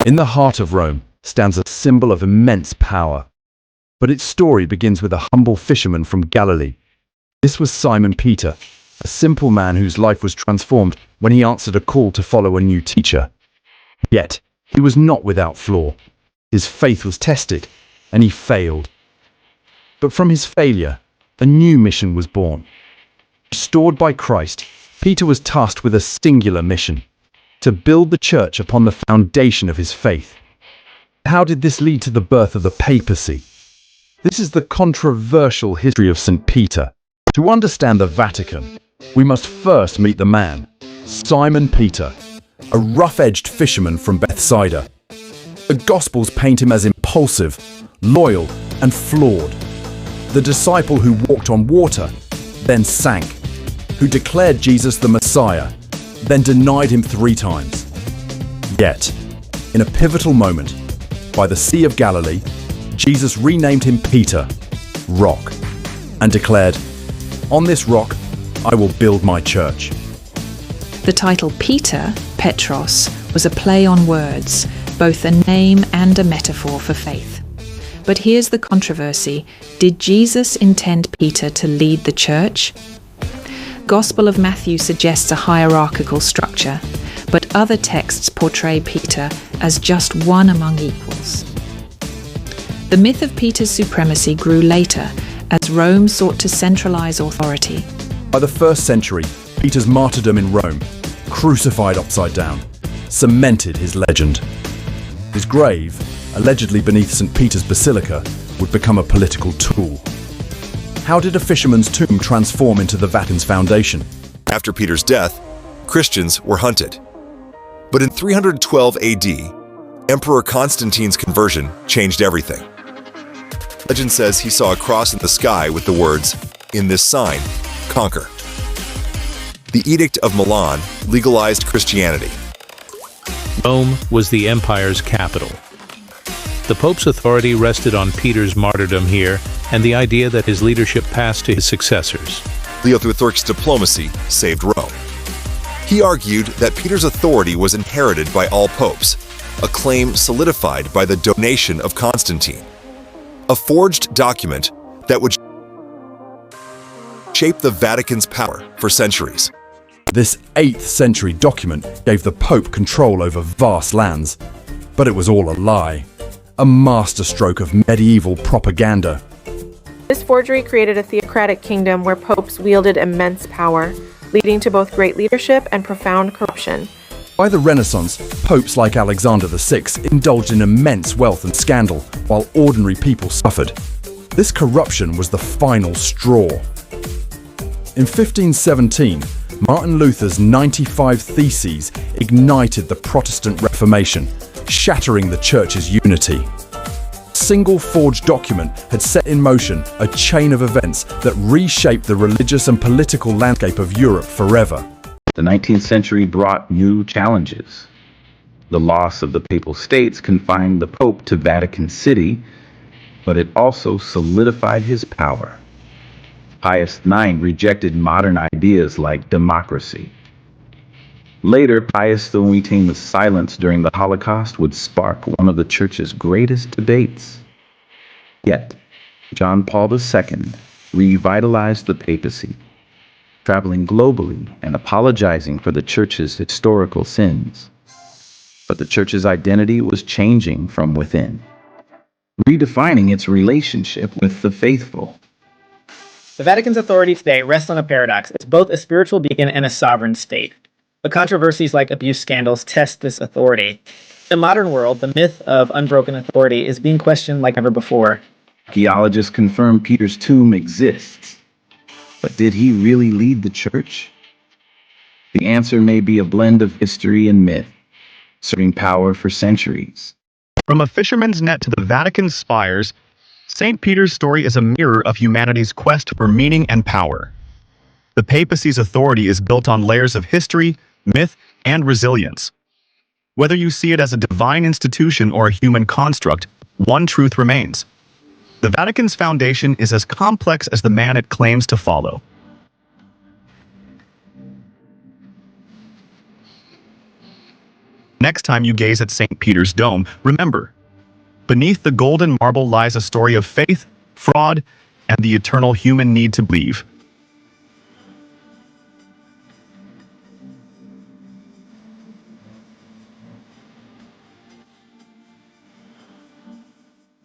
In the heart of Rome stands a symbol of immense power. But its story begins with a humble fisherman from Galilee. This was Simon Peter, a simple man whose life was transformed when he answered a call to follow a new teacher. Yet, he was not without flaw. His faith was tested, and he failed. But from his failure, a new mission was born. Restored by Christ, Peter was tasked with a singular mission: to build the church upon the foundation of his faith. How did this lead to the birth of the papacy? This is the controversial history of St. Peter. To understand the Vatican, we must first meet the man, Simon Peter, a rough-edged fisherman from Bethsaida. The Gospels paint him as impulsive, loyal, and flawed. The disciple who walked on water, then sank, who declared Jesus the Messiah, then denied him 3 times. Yet, in a pivotal moment, by the Sea of Galilee, Jesus renamed him Peter, Rock, and declared, "On this rock, I will build my church." The title Peter, Petros, was a play on words, both a name and a metaphor for faith. But here's the controversy. Did Jesus intend Peter to lead the church? Gospel of Matthew suggests a hierarchical structure, but other texts portray Peter as just one among equals. The myth of Peter's supremacy grew later as Rome sought to centralize authority. By the 1st century, Peter's martyrdom in Rome, crucified upside down, cemented his legend. His grave, allegedly beneath St. Peter's Basilica, would become a political tool. How did a fisherman's tomb transform into the Vatican's foundation? After Peter's death, Christians were hunted. But in 312 AD, Emperor Constantine's conversion changed everything. Legend says he saw a cross in the sky with the words, "In this sign, conquer." The Edict of Milan legalized Christianity. Rome was the empire's capital. The Pope's authority rested on Peter's martyrdom here and the idea that his leadership passed to his successors. Leo III's diplomacy saved Rome. He argued that Peter's authority was inherited by all popes, a claim solidified by the donation of Constantine, a forged document that would shape the Vatican's power for centuries. This 8th century document gave the Pope control over vast lands, but it was all a lie, a masterstroke of medieval propaganda. This forgery created a theocratic kingdom where popes wielded immense power, leading to both great leadership and profound corruption. By the Renaissance, popes like Alexander VI indulged in immense wealth and scandal, while ordinary people suffered. This corruption was the final straw. In 1517, Martin Luther's 95 Theses ignited the Protestant Reformation, shattering the Church's unity. A single forged document had set in motion a chain of events that reshaped the religious and political landscape of Europe forever. The 19th century brought new challenges. The loss of the Papal States confined the Pope to Vatican City, but it also solidified his power. Pius IX rejected modern ideas like democracy. Later, Pius XII's silence during the Holocaust would spark one of the Church's greatest debates. Yet, John Paul II revitalized the papacy, traveling globally and apologizing for the Church's historical sins. But the Church's identity was changing from within, redefining its relationship with the faithful. The Vatican's authority today rests on a paradox. It's both a spiritual beacon and a sovereign state. But controversies like abuse scandals test this authority. In the modern world, the myth of unbroken authority is being questioned like never before. Archaeologists confirm Peter's tomb exists. But did he really lead the Church? The answer may be a blend of history and myth, serving power for centuries. From a fisherman's net to the Vatican's spires, St. Peter's story is a mirror of humanity's quest for meaning and power. The papacy's authority is built on layers of history, myth, and resilience. Whether you see it as a divine institution or a human construct, one truth remains. The Vatican's foundation is as complex as the man it claims to follow. Next time you gaze at St. Peter's Dome, remember, beneath the golden marble lies a story of faith, fraud, and the eternal human need to believe.